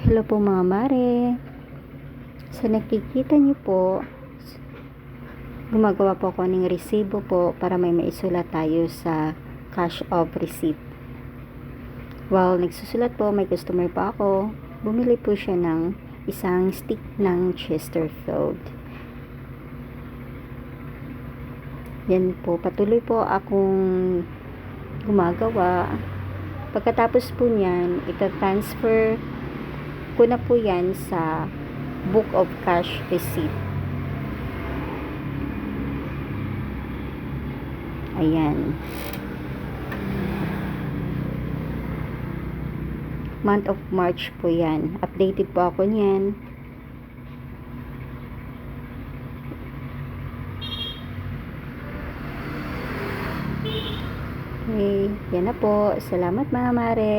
Hello po mga mare. Sa nakikita niyo po, gumagawa po ako ng resibo po para may maisulat tayo sa cash of receipt. While nagsusulat po, may customer pa ako. Bumili po siya ng isang stick ng Chesterfield. Yan po, patuloy po akong gumagawa. Pagkatapos po niyan, ita-transfer ko na po yan sa book of cash receipt. Ayan. Month of March po yan. Updated po ako niyan. Okay, yan na po. Salamat mga mare.